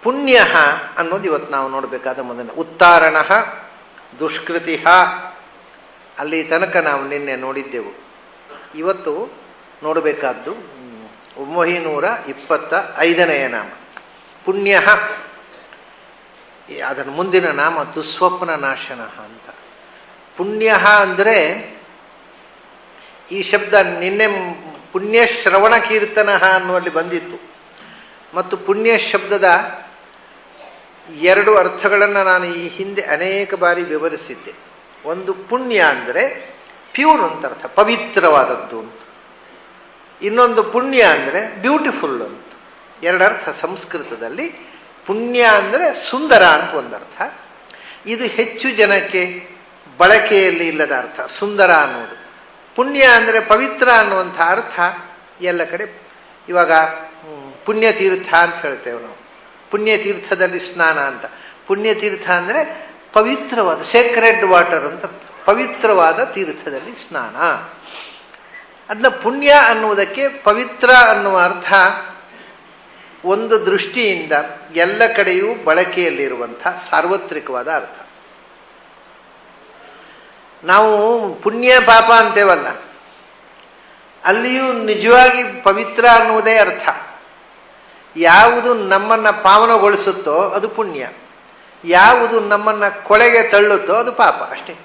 ಪುಣ್ಯ ಅನ್ನೋದು ಇವತ್ತು ನಾವು ನೋಡಬೇಕಾದ ಮೊದಲ. ಉತ್ತಾರಣ ದುಷ್ಕೃತಿ, ಅಲ್ಲಿ ತನಕ ನಾವು ನಿನ್ನೆ ನೋಡಿದ್ದೆವು. ಇವತ್ತು ನೋಡಬೇಕಾದ್ದು 925ನೇ ನಾಮ ಪುಣ್ಯ. ಅದರ ಮುಂದಿನ ನಾಮ ದುಸ್ವಪ್ನ ನಾಶನ ಅಂತ. ಪುಣ್ಯ ಅಂದರೆ ಈ ಶಬ್ದ ನಿನ್ನೆ ಪುಣ್ಯ ಶ್ರವಣ ಕೀರ್ತನ ಅನ್ನುವಲ್ಲಿ ಬಂದಿತ್ತು. ಮತ್ತು ಪುಣ್ಯ ಶಬ್ದದ 2 ಅರ್ಥಗಳನ್ನು ನಾನು ಈ ಹಿಂದೆ ಅನೇಕ ಬಾರಿ ವಿವರಿಸಿದ್ದೆ. ಒಂದು ಪುಣ್ಯ ಅಂದರೆ ಪ್ಯೂರ್ ಅಂತ ಅರ್ಥ, ಪವಿತ್ರವಾದದ್ದು ಅಂತ. ಇನ್ನೊಂದು ಪುಣ್ಯ ಅಂದರೆ ಬ್ಯೂಟಿಫುಲ್ ಅಂತ. 2 ಅರ್ಥ ಸಂಸ್ಕೃತದಲ್ಲಿ. ಪುಣ್ಯ ಅಂದರೆ ಸುಂದರ ಅಂತ ಒಂದರ್ಥ. ಇದು ಹೆಚ್ಚು ಜನಕ್ಕೆ ಬಳಕೆಯಲ್ಲಿ ಇಲ್ಲದ ಅರ್ಥ ಸುಂದರ ಅನ್ನೋದು. ಪುಣ್ಯ ಅಂದರೆ ಪವಿತ್ರ ಅನ್ನುವಂಥ ಅರ್ಥ ಎಲ್ಲ ಕಡೆ. ಇವಾಗ ಪುಣ್ಯತೀರ್ಥ ಅಂತ ಹೇಳ್ತೇವೆ ನಾವು. ಪುಣ್ಯತೀರ್ಥದಲ್ಲಿ ಸ್ನಾನ ಅಂತ. ಪುಣ್ಯತೀರ್ಥ ಅಂದರೆ ಪವಿತ್ರವಾದ, ಸೇಕ್ರೆಡ್ ವಾಟರ್ ಅಂತ ಅರ್ಥ. ಪವಿತ್ರವಾದ ತೀರ್ಥದಲ್ಲಿ ಸ್ನಾನ. ಅದನ್ನ ಪುಣ್ಯ ಅನ್ನುವುದಕ್ಕೆ ಪವಿತ್ರ ಅನ್ನುವ ಅರ್ಥ ಒಂದು ದೃಷ್ಟಿಯಿಂದ ಎಲ್ಲ ಕಡೆಯೂ ಬಳಕೆಯಲ್ಲಿರುವಂಥ ಸಾರ್ವತ್ರಿಕವಾದ ಅರ್ಥ. ನಾವು ಪುಣ್ಯ ಪಾಪ ಅಂತೇವಲ್ಲ, ಅಲ್ಲಿಯೂ ನಿಜವಾಗಿ ಪವಿತ್ರ ಅನ್ನುವುದೇ ಅರ್ಥ. ಯಾವುದು ನಮ್ಮನ್ನ ಪಾವನಗೊಳಿಸುತ್ತೋ ಅದು ಪುಣ್ಯ, ಯಾವುದು ನಮ್ಮನ್ನ ಕೊಳೆಗೆ ತಳ್ಳುತ್ತೋ ಅದು ಪಾಪ ಅಷ್ಟೇ.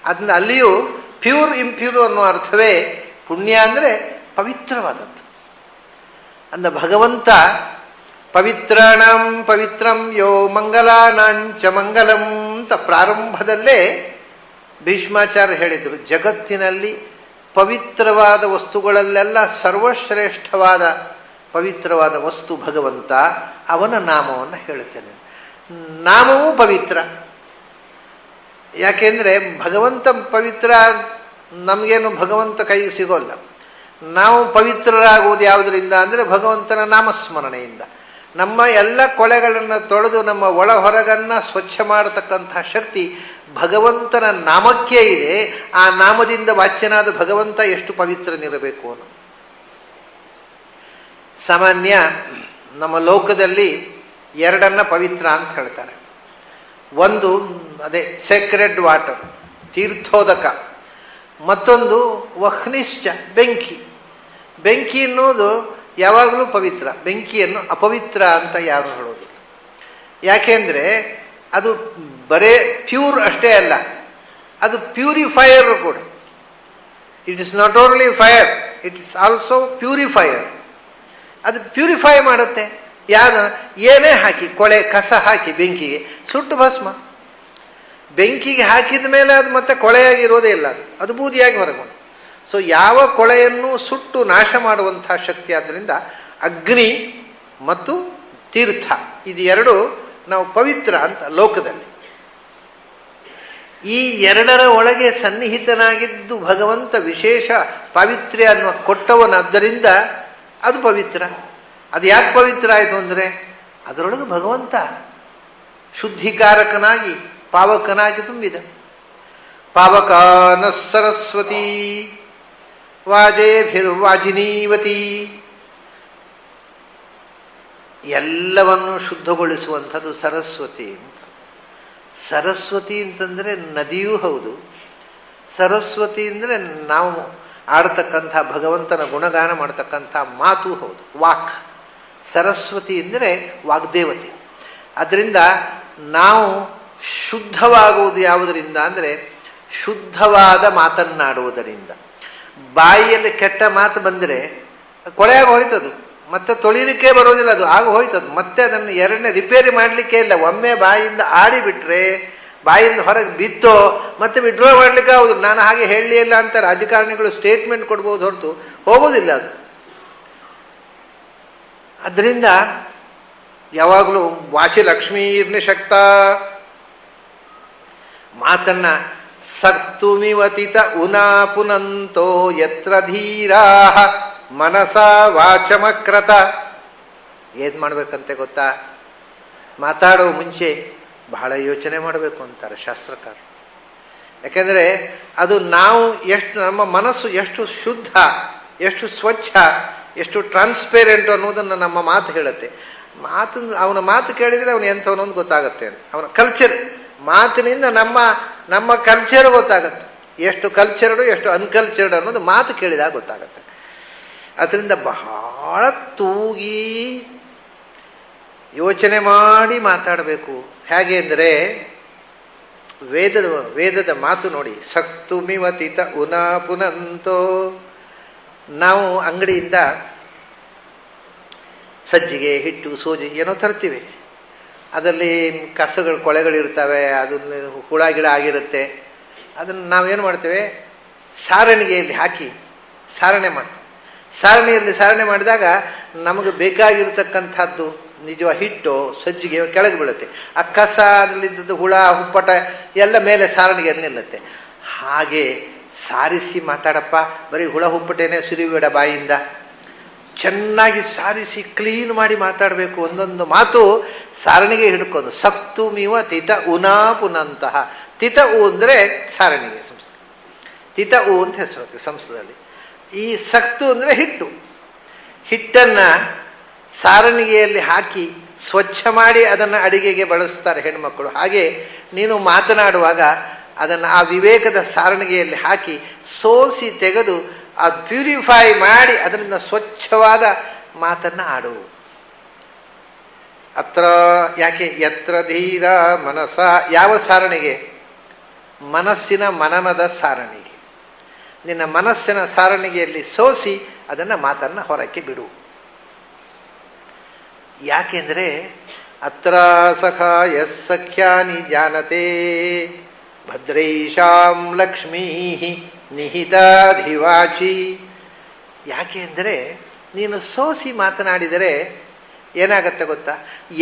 ಅದನ್ನ ಅಲ್ಲಿಯೂ ಪ್ಯೂರ್ ಇಂಪ್ಯೂರ್ ಅನ್ನೋ ಅರ್ಥವೇ ಪುಣ್ಯ ಅಂದರೆ ಪವಿತ್ರವಾದದ್ದು. ಅಂದ ಭಗವಂತ ಪವಿತ್ರಾಣಂ ಪವಿತ್ರಂ ಯೋ ಮಂಗಲಾನಾಂಚ ಮಂಗಲಂ ಅಂತ ಪ್ರಾರಂಭದಲ್ಲೇ ಭೀಷ್ಮಾಚಾರ್ಯ ಹೇಳಿದರು. ಜಗತ್ತಿನಲ್ಲಿ ಪವಿತ್ರವಾದ ವಸ್ತುಗಳಲ್ಲೆಲ್ಲ ಸರ್ವಶ್ರೇಷ್ಠವಾದ ಪವಿತ್ರವಾದ ವಸ್ತು ಭಗವಂತ. ಅವನ ನಾಮವನ್ನು ಹೇಳುತ್ತೇನೆ. ನಾಮವೂ ಪವಿತ್ರ. ಯಾಕೆಂದ್ರೆ ಭಗವಂತ ಪವಿತ್ರ. ನಮಗೇನು ಭಗವಂತ ಕೈಗೆ ಸಿಗೋಲ್ಲ. ನಾವು ಪವಿತ್ರರಾಗುವುದು ಯಾವುದರಿಂದ ಅಂದರೆ ಭಗವಂತನ ನಾಮಸ್ಮರಣೆಯಿಂದ. ನಮ್ಮ ಎಲ್ಲ ಕೊಳೆಗಳನ್ನು ತೊಳೆದು ನಮ್ಮ ಒಳ ಹೊರಗನ್ನ ಸ್ವಚ್ಛ ಮಾಡತಕ್ಕಂಥ ಶಕ್ತಿ ಭಗವಂತನ ನಾಮಕ್ಕೆ ಇದೆ. ಆ ನಾಮದಿಂದ ವಾಚ್ಯನಾದ ಭಗವಂತ ಎಷ್ಟು ಪವಿತ್ರನಿರಬೇಕು ಅನ್ನೋ. ಸಾಮಾನ್ಯ ನಮ್ಮ ಲೋಕದಲ್ಲಿ 2 ಪವಿತ್ರ ಅಂತ ಹೇಳ್ತಾರೆ. ಒಂದು ಅದೇ ಸೇಕ್ರೆಡ್ ವಾಟರ್, ತೀರ್ಥೋದಕ. ಮತ್ತೊಂದು ವಹ್ನಿಶ್ಚ, ಬೆಂಕಿ. ಬೆಂಕಿ ಅನ್ನೋದು ಯಾವಾಗಲೂ ಪವಿತ್ರ, ಬೆಂಕಿಯನ್ನು ಅಪವಿತ್ರ ಅಂತ ಯಾರು ಹೇಳೋದಿಲ್ಲ. ಯಾಕೆಂದ್ರೆ ಅದು ಬರೇ ಪ್ಯೂರ್ ಅಷ್ಟೇ ಅಲ್ಲ, ಅದು ಪ್ಯೂರಿಫೈಯರ್ ಕೂಡ. It is not only fire, it is also purifier. ಅದು ಪ್ಯೂರಿಫೈ ಮಾಡುತ್ತೆ. ಯಾವುದು ಏನೇ ಹಾಕಿ, ಕೊಳೆ ಕಸ ಹಾಕಿ ಬೆಂಕಿಗೆ ಸುಟ್ಟು ಭಸ್ಮ. ಬೆಂಕಿಗೆ ಹಾಕಿದ ಮೇಲೆ ಅದು ಮತ್ತೆ ಕೊಳೆಯಾಗಿರೋದೇ ಇಲ್ಲ, ಅದು ಬೂದಿಯಾಗಿ ಹೊರಗೆ. ಸೊ ಯಾವ ಕೊಳೆಯನ್ನು ಸುಟ್ಟು ನಾಶ ಮಾಡುವಂತಹ ಶಕ್ತಿ. ಆದ್ದರಿಂದ ಅಗ್ನಿ ಮತ್ತು ತೀರ್ಥ ಇದು 2 ನಾವು ಪವಿತ್ರ ಅಂತ ಲೋಕದಲ್ಲಿ. ಈ 2ರ ಒಳಗೆ ಸನ್ನಿಹಿತನಾಗಿದ್ದು ಭಗವಂತ ವಿಶೇಷ ಪಾವಿತ್ರ್ಯ ಅನ್ನುವ ಕೊಟ್ಟವನಾದ್ದರಿಂದ ಅದು ಪವಿತ್ರ. ಅದು ಯಾಕೆ ಪವಿತ್ರ ಆಯಿತು ಅಂದರೆ ಅದರೊಳಗೆ ಭಗವಂತ ಶುದ್ಧಿಕಾರಕನಾಗಿ ಪಾವಕನಾಗಿ ತುಂಬಿದ. ಪಾವಕಾನ ಸರಸ್ವತಿ ವಾಜೇಭಿರ್ವಾಜಿನೀವತಿ. ಎಲ್ಲವನ್ನು ಶುದ್ಧಗೊಳಿಸುವಂಥದ್ದು ಸರಸ್ವತಿ ಅಂತ. ಸರಸ್ವತಿ ಅಂತಂದ್ರೆ ನದಿಯೂ ಹೌದು. ಸರಸ್ವತಿ ಅಂದರೆ ನಾವು ಆಡ್ತಕ್ಕಂಥ ಭಗವಂತನ ಗುಣಗಾನ ಮಾಡ್ತಕ್ಕಂಥ ಮಾತು ಹೌದು, ವಾಕ್. ಸರಸ್ವತಿ ಅಂದರೆ ವಾಗ್ದೇವತೆ. ಅದರಿಂದ ನಾವು ಶುದ್ಧವಾಗುವುದು ಯಾವುದರಿಂದ ಅಂದರೆ ಶುದ್ಧವಾದ ಮಾತನ್ನಾಡುವುದರಿಂದ. ಬಾಯಿಯಲ್ಲಿ ಕೆಟ್ಟ ಮಾತು ಬಂದರೆ ಕೊಳೆಯಾಗಿ ಹೋಯ್ತದು, ಮತ್ತೆ ತೊಳಿಲಿಕ್ಕೆ ಬರೋದಿಲ್ಲ, ಅದು ಆಗ ಹೋಯ್ತದು. ಮತ್ತೆ ಅದನ್ನು 2ನೇ ರಿಪೇರಿ ಮಾಡಲಿಕ್ಕೆ ಇಲ್ಲ. ಒಮ್ಮೆ ಬಾಯಿಂದ ಆಡಿಬಿಟ್ರೆ, ಬಾಯಿಂದ ಹೊರಗೆ ಬಿತ್ತೋ ಮತ್ತೆ ವಿಡ್ರಾ ಮಾಡ್ಲಿಕ್ಕೆ ಹೌದು. ನಾನು ಹಾಗೆ ಹೇಳಲಿ ಇಲ್ಲ ಅಂತ ರಾಜಕಾರಣಿಗಳು ಸ್ಟೇಟ್ಮೆಂಟ್ ಕೊಡ್ಬೋದು ಹೊರತು ಹೋಗೋದಿಲ್ಲ ಅದು. ಅದರಿಂದ ಯಾವಾಗಲೂ ವಾಚಿ ಲಕ್ಷ್ಮೀರ್ನಿಶಕ್ತ, ಮಾತನ್ನ ಸಕ್ತುಮಿವತಿತ ಉನಾ ಪುನಂತೋ ಯತ್ರ ಧೀರಾ ಮನಸ ವಾಚಮಕ್ರತ. ಏನ್ ಮಾಡ್ಬೇಕಂತೆ ಗೊತ್ತಾ? ಮಾತಾಡೋ ಮುಂಚೆ ಬಹಳ ಯೋಚನೆ ಮಾಡಬೇಕು ಅಂತಾರೆ ಶಾಸ್ತ್ರಕಾರರು. ಯಾಕೆಂದ್ರೆ ಅದು ನಾವು ಎಷ್ಟು, ನಮ್ಮ ಮನಸ್ಸು ಎಷ್ಟು ಶುದ್ಧ, ಎಷ್ಟು ಸ್ವಚ್ಛ, ಎಷ್ಟು ಟ್ರಾನ್ಸ್ಪೇರೆಂಟ್ ಅನ್ನೋದನ್ನು ನಮ್ಮ ಮಾತು ಹೇಳುತ್ತೆ. ಅವನ ಮಾತು ಕೇಳಿದರೆ ಅವನು ಎಂಥವನೊಂದು ಗೊತ್ತಾಗತ್ತೆ ಅಂತ. ಅವನ ಕಲ್ಚರ್ ಮಾತಿನಿಂದ ನಮ್ಮ ಕಲ್ಚರ್ ಗೊತ್ತಾಗತ್ತೆ. ಎಷ್ಟು ಕಲ್ಚರ್ಡು ಎಷ್ಟು ಅನ್ಕಲ್ಚರ್ಡ್ ಅನ್ನೋದು ಮಾತು ಕೇಳಿದಾಗ ಗೊತ್ತಾಗತ್ತೆ. ಅದರಿಂದ ಬಹಳ ತೂಗಿ ಯೋಚನೆ ಮಾಡಿ ಮಾತಾಡಬೇಕು. ಹೇಗೆ ಅಂದರೆ ವೇದದ ಮಾತು ನೋಡಿ, ಸಕ್ತುಮಿವತಿತ ಉನಾ ಪುನಂತೋ. ನಾವು ಅಂಗಡಿಯಿಂದ ಸಜ್ಜಿಗೆ ಹಿಟ್ಟು ಸೋಜಿ ಏನೋ ತರ್ತೀವಿ, ಅದರಲ್ಲಿ ಕಸಗಳು ಕೊಳೆಗಳಿರ್ತವೆ, ಅದನ್ನು ಹುಳ ಗಿಡ ಆಗಿರುತ್ತೆ. ಅದನ್ನು ನಾವೇನು ಮಾಡ್ತೇವೆ, ಸಾರಣಿಗೆಯಲ್ಲಿ ಹಾಕಿ ಸಾರಣೆ ಮಾಡ್ತೀವಿ. ಸಾರಣೆ ಮಾಡಿದಾಗ ನಮಗೆ ಬೇಕಾಗಿರ್ತಕ್ಕಂಥದ್ದು ನಿಜವ ಹಿಟ್ಟು ಸಜ್ಜಿಗೆ ಕೆಳಗೆ ಬೀಳುತ್ತೆ. ಆ ಕಸ ಅದರಲ್ಲಿದ್ದದ್ದು ಹುಳ ಹುಪ್ಪಟ ಎಲ್ಲ ಮೇಲೆ ಸಾರಣಿಗೆ ನಿಲ್ಲುತ್ತೆ. ಹಾಗೆ ಸಾರಿಸಿ ಮಾತಾಡಪ್ಪ, ಬರೀ ಹುಳ ಹುಪ್ಪಟೇನೆ ಸುರಿಬೇಡ ಬಾಯಿಂದ. ಚೆನ್ನಾಗಿ ಸಾರಿಸಿ ಕ್ಲೀನ್ ಮಾಡಿ ಮಾತಾಡಬೇಕು. ಒಂದೊಂದು ಮಾತು ಸಾರಣಿಗೆ ಹಿಡ್ಕೊಂಡು. ಸಕ್ತು ಮೀವ ತಿತ ಉನಾ ಪುನಂತಹ. ತಿತ ಉ ಅಂದರೆ ಸಾರಣಿಗೆ ಸಂಸ್ಕೃತ, ತಿತ ಉ ಅಂತ ಹೆಸರು ಸಂಸ್ಕೃತದಲ್ಲಿ. ಈ ಸಕ್ತು ಅಂದರೆ ಹಿಟ್ಟು. ಹಿಟ್ಟನ್ನು ಸಾರಣಿಗೆಯಲ್ಲಿ ಹಾಕಿ ಸ್ವಚ್ಛ ಮಾಡಿ ಅದನ್ನು ಅಡಿಗೆಗೆ ಬಳಸ್ತಾರೆ ಹೆಣ್ಮಕ್ಕಳು. ಹಾಗೆ ನೀನು ಮಾತನಾಡುವಾಗ ಅದನ್ನು ಆ ವಿವೇಕದ ಸಾರಣಿಗೆಯಲ್ಲಿ ಹಾಕಿ ಸೋಸಿ ತೆಗೆದು ಅದು ಪ್ಯೂರಿಫೈ ಮಾಡಿ ಅದರಿಂದ ಸ್ವಚ್ಛವಾದ ಮಾತನ್ನು ಆಡು. ಅತ್ರ ಯಾಕೆ ಯತ್ರ ಧೀರ ಮನಸ, ಯಾವ ಸಾರಣಿಗೆ? ಮನಸ್ಸಿನ ಮನನದ ಸಾರಣಿಗೆ. ನಿನ್ನ ಮನಸ್ಸಿನ ಸಾರಣಿಗೆಯಲ್ಲಿ ಸೋಸಿ ಅದನ್ನು ಮಾತನ್ನು ಹೊರಕ್ಕೆ ಬಿಡು. ಯಾಕೆಂದ್ರೆ ಅತ್ರ ಸಖಾ ಯಸ್ ಸಖ್ಯಾನಿ ಜಾನತೆ ಭದ್ರೈಷಾಂ ಲಕ್ಷ್ಮೀ ನಿಹಿತಾಧಿವಾಚಿ. ಯಾಕೆ ಅಂದರೆ ನೀನು ಸೋಸಿ ಮಾತನಾಡಿದರೆ ಏನಾಗತ್ತೆ ಗೊತ್ತಾ?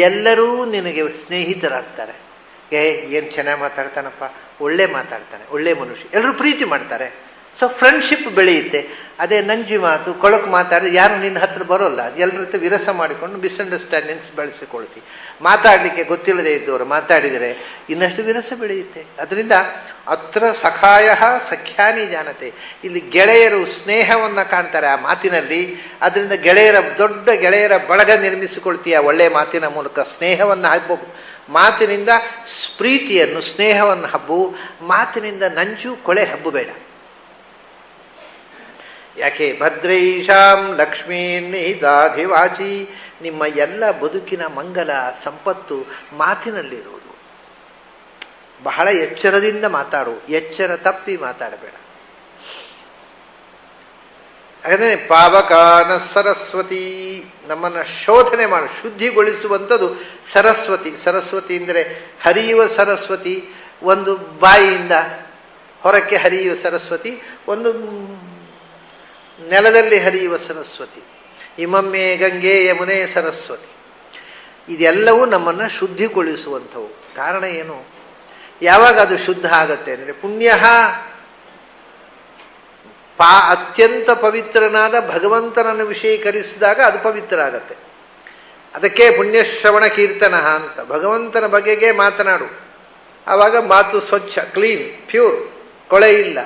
ಎಲ್ಲರೂ ನಿನಗೆ ಸ್ನೇಹಿತರಾಗ್ತಾರೆ. ಏನು ಚೆನ್ನಾಗಿ ಮಾತಾಡ್ತಾನಪ್ಪ, ಒಳ್ಳೆ ಮಾತಾಡ್ತಾನೆ, ಒಳ್ಳೆ ಮನುಷ್ಯ, ಎಲ್ಲರೂ ಪ್ರೀತಿ ಮಾಡ್ತಾರೆ. ಸೊ ಫ್ರೆಂಡ್ಶಿಪ್ ಬೆಳೆಯುತ್ತೆ. ಅದೇ ನಂಜಿ ಮಾತು ಕೊಳಕು ಮಾತಾಡಿದ್ರೆ ಯಾರು ನಿನ್ನ ಹತ್ರ ಬರೋಲ್ಲ. ಎಲ್ಲರ ಜೊತೆ ವಿರಸ ಮಾಡಿಕೊಂಡು ಮಿಸ್ಅಂಡರ್ಸ್ಟ್ಯಾಂಡಿಂಗ್ಸ್ ಬೆಳೆಸಿಕೊಳ್ತಿ. ಮಾತಾಡಲಿಕ್ಕೆ ಗೊತ್ತಿಲ್ಲದೆ ಇದ್ದವರು ಮಾತಾಡಿದರೆ ಇನ್ನಷ್ಟು ವಿರಸ ಬೆಳೆಯುತ್ತೆ. ಅದರಿಂದ ಅತ್ರ ಸಖಾಯ ಸಖ್ಯಾನಿ ಜಾನತೆ. ಇಲ್ಲಿ ಗೆಳೆಯರು ಸ್ನೇಹವನ್ನು ಕಾಣ್ತಾರೆ ಆ ಮಾತಿನಲ್ಲಿ. ಅದರಿಂದ ದೊಡ್ಡ ಗೆಳೆಯರ ಬಳಗ ನಿರ್ಮಿಸಿಕೊಳ್ತೀಯ ಒಳ್ಳೆಯ ಮಾತಿನ ಮೂಲಕ. ಸ್ನೇಹವನ್ನು ಹಬ್ಬ, ಮಾತಿನಿಂದ ಪ್ರೀತಿಯನ್ನು ಸ್ನೇಹವನ್ನು ಹಬ್ಬು. ಮಾತಿನಿಂದ ನಂಜು ಕೊಳೆ ಹಬ್ಬಬೇಡ. ಯಾಕೆ? ಭದ್ರೈಷಾಂ ಲಕ್ಷ್ಮೀ ನಿಹಿತಾಧಿವಾಚಿ. ನಿಮ್ಮ ಎಲ್ಲ ಬದುಕಿನ ಮಂಗಲ ಸಂಪತ್ತು ಮಾತಿನಲ್ಲಿರುವುದು. ಬಹಳ ಎಚ್ಚರದಿಂದ ಮಾತಾಡು, ಎಚ್ಚರ ತಪ್ಪಿ ಮಾತಾಡಬೇಡ. ಹಾಗಾದರೆ ಪಾವಕಾನ ಸರಸ್ವತಿ, ನಮ್ಮನ್ನು ಶೋಧನೆ ಮಾಡು, ಶುದ್ಧಿಗೊಳಿಸುವಂಥದ್ದು ಸರಸ್ವತಿ. ಸರಸ್ವತಿ ಅಂದರೆ ಹರಿಯುವ ಸರಸ್ವತಿ. ಒಂದು ಬಾಯಿಯಿಂದ ಹೊರಕ್ಕೆ ಹರಿಯುವ ಸರಸ್ವತಿ, ಒಂದು ನೆಲದಲ್ಲಿ ಹರಿಯುವ ಸರಸ್ವತಿ. ಇಮಮ್ಮೆ ಗಂಗೆ ಯಮುನೆ ಸರಸ್ವತಿ. ಇದೆಲ್ಲವೂ ನಮ್ಮನ್ನು ಶುದ್ಧಿಗೊಳಿಸುವಂಥವು. ಕಾರಣ ಏನು? ಯಾವಾಗ ಅದು ಶುದ್ಧ ಆಗತ್ತೆ ಅಂದರೆ ಪುಣ್ಯ ಅತ್ಯಂತ ಪವಿತ್ರನಾದ ಭಗವಂತನನ್ನು ವಿಷಯೀಕರಿಸಿದಾಗ ಅದು ಪವಿತ್ರ ಆಗತ್ತೆ. ಅದಕ್ಕೆ ಪುಣ್ಯಶ್ರವಣ ಕೀರ್ತನ ಅಂತ. ಭಗವಂತನ ಬಗೆಗೆ ಮಾತನಾಡು. ಆವಾಗ ಮಾತು ಸ್ವಚ್ಛ, ಕ್ಲೀನ್, ಪ್ಯೂರ್, ಕೊಳೆ ಇಲ್ಲ.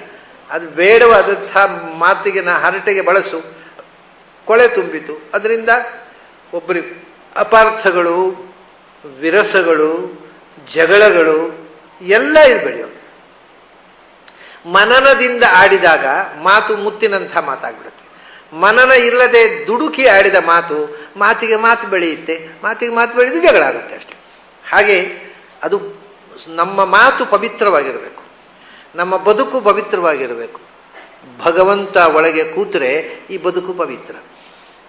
ಅದು ಬೇಡವಾದಂಥ ಮಾತಿಗೆ ಹರಟೆಗೆ ಬಳಸು, ಕೊಳೆ ತುಂಬಿತು. ಅದರಿಂದ ಒಬ್ಬರಿಗೆ ಅಪಾರ್ಥಗಳು, ವಿರಸಗಳು, ಜಗಳಗಳು ಎಲ್ಲ ಇದು ಬೆಳೆಯೋದು. ಮನನದಿಂದ ಆಡಿದಾಗ ಮಾತು ಮುತ್ತಿನಂಥ ಮಾತಾಗ್ಬಿಡುತ್ತೆ. ಮನನ ಇಲ್ಲದೆ ದುಡುಕಿ ಆಡಿದ ಮಾತಿಗೆ ಮಾತು ಬೆಳೆಯುತ್ತೆ. ಮಾತಿಗೆ ಮಾತು ಬೆಳೆದು ಜಗಳ ಆಗುತ್ತೆ ಅಷ್ಟೆ. ಹಾಗೆ ಅದು ನಮ್ಮ ಮಾತು ಪವಿತ್ರವಾಗಿರಬೇಕು, ನಮ್ಮ ಬದುಕು ಪವಿತ್ರವಾಗಿರಬೇಕು. ಭಗವಂತ ಒಳಗೆ ಕೂತ್ರೆ ಈ ಬದುಕು ಪವಿತ್ರ.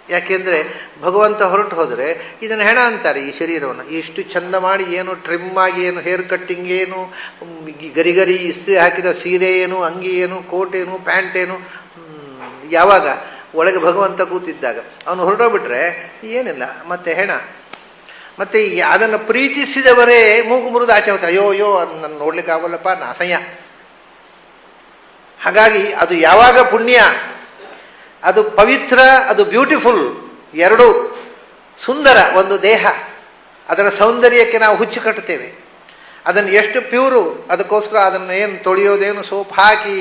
ಯಾಕೆಂದರೆ ಭಗವಂತ ಹೊರಟು ಹೋದರೆ ಇದನ್ನು ಹೆಣ ಅಂತಾರೆ. ಈ ಶರೀರವನ್ನು ಇಷ್ಟು ಚಂದ ಮಾಡಿ, ಏನು ಟ್ರಿಮ್ ಆಗಿ, ಏನು ಹೇರ್ ಕಟ್ಟಿಂಗ್, ಏನು ಗರಿ ಇಸ್ತ್ರಿ ಹಾಕಿದ ಸೀರೆ ಏನು, ಅಂಗಿ ಏನು, ಕೋಟ್ ಏನು, ಪ್ಯಾಂಟ್ ಏನು. ಯಾವಾಗ ಒಳಗೆ ಭಗವಂತ ಕೂತಿದ್ದಾಗ ಅವನು ಹೊರಟೋಗ್ಬಿಟ್ರೆ ಏನಿಲ್ಲ, ಮತ್ತೆ ಹೆಣ. ಮತ್ತೆ ಅದನ್ನು ಪ್ರೀತಿಸಿದವರೇ ಮೂಗು ಮುರಿದು ಆಚೆ ಹೋಗ್ತಾರೆ. ಅಯ್ಯೋ ನನ್ನ ನೋಡ್ಲಿಕ್ಕೆ ಆಗೋಲ್ಲಪ್ಪ, ನಾಸಯ್ಯ. ಹಾಗಾಗಿ ಅದು ಯಾವಾಗ ಪುಣ್ಯ, ಅದು ಪವಿತ್ರ, ಅದು ಬ್ಯೂಟಿಫುಲ್, ಎರಡೂ ಸುಂದರ. ಒಂದು ದೇಹ, ಅದರ ಸೌಂದರ್ಯಕ್ಕೆ ನಾವು ಹುಚ್ಚು ಕಟ್ಟುತ್ತೇವೆ. ಅದನ್ನು ಎಷ್ಟು ಪ್ಯೂರು, ಅದಕ್ಕೋಸ್ಕರ ಅದನ್ನು ಏನು ತೊಳೆಯೋದೇನು, ಸೋಪ್ ಹಾಕಿ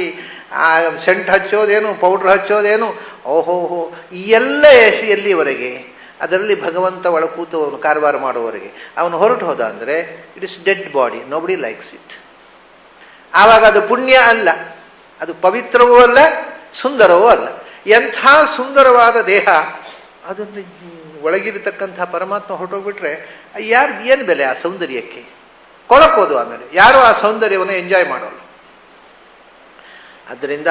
ಸೆಂಟ್ ಹಚ್ಚೋದೇನು, ಪೌಡ್ರ್ ಹಚ್ಚೋದೇನು, ಓಹೋಹೋ, ಈ ಎಲ್ಲ ಎಲ್ಲಿವರೆಗೆ ಅದರಲ್ಲಿ ಭಗವಂತ ಒಳ ಕೂತು ಅವನು ಕಾರವಾರ ಮಾಡುವವರೆಗೆ ಅವನು ಹೊರಟು ಹೋದ ಅಂದರೆ it is dead body, nobody likes it. ಆವಾಗ ಅದು ಪುಣ್ಯ ಅಲ್ಲ, ಅದು ಪವಿತ್ರವೂ ಅಲ್ಲ, ಸುಂದರವೂ ಅಲ್ಲ. ಎಂಥ ಸುಂದರವಾದ ದೇಹ, ಅದನ್ನು ಒಳಗಿರತಕ್ಕಂಥ ಪರಮಾತ್ಮ ಹೊರಟೋಗ್ಬಿಟ್ರೆ ಯಾರು ಏನು ಬೆಲೆ ಆ ಸೌಂದರ್ಯಕ್ಕೆ? ಕೊಳಕೋದು. ಆಮೇಲೆ ಯಾರು ಆ ಸೌಂದರ್ಯವನ್ನು ಎಂಜಾಯ್ ಮಾಡೋಲ್ಲ. ಆದ್ದರಿಂದ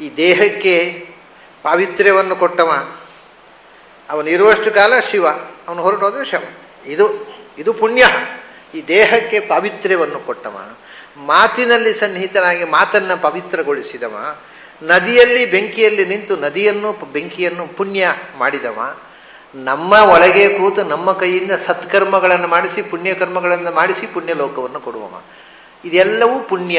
ಈ ದೇಹಕ್ಕೆ ಪಾವಿತ್ರ್ಯವನ್ನು ಕೊಟ್ಟವ, ಅವನಿರುವಷ್ಟು ಕಾಲ ಶಿವ, ಅವನು ಹೊರಟೋದ್ರೆ ಶವ. ಇದು ಪುಣ್ಯ. ಈ ದೇಹಕ್ಕೆ ಪಾವಿತ್ರ್ಯವನ್ನು ಕೊಟ್ಟವ, ಮಾತಿನಲ್ಲಿ ಸನ್ನಿಹಿತನಾಗಿ ಮಾತನ್ನು ಪವಿತ್ರಗೊಳಿಸಿದವ, ನದಿಯಲ್ಲಿ ಬೆಂಕಿಯಲ್ಲಿ ನಿಂತು ನದಿಯನ್ನು ಬೆಂಕಿಯನ್ನು ಪುಣ್ಯ ಮಾಡಿದವ, ನಮ್ಮ ಒಳಗೆ ಕೂತು ನಮ್ಮ ಕೈಯಿಂದ ಸತ್ಕರ್ಮಗಳನ್ನು ಮಾಡಿಸಿ ಪುಣ್ಯಕರ್ಮಗಳನ್ನು ಮಾಡಿಸಿ ಪುಣ್ಯಲೋಕವನ್ನು ಕೊಡುವವ. ಇದೆಲ್ಲವೂ ಪುಣ್ಯ.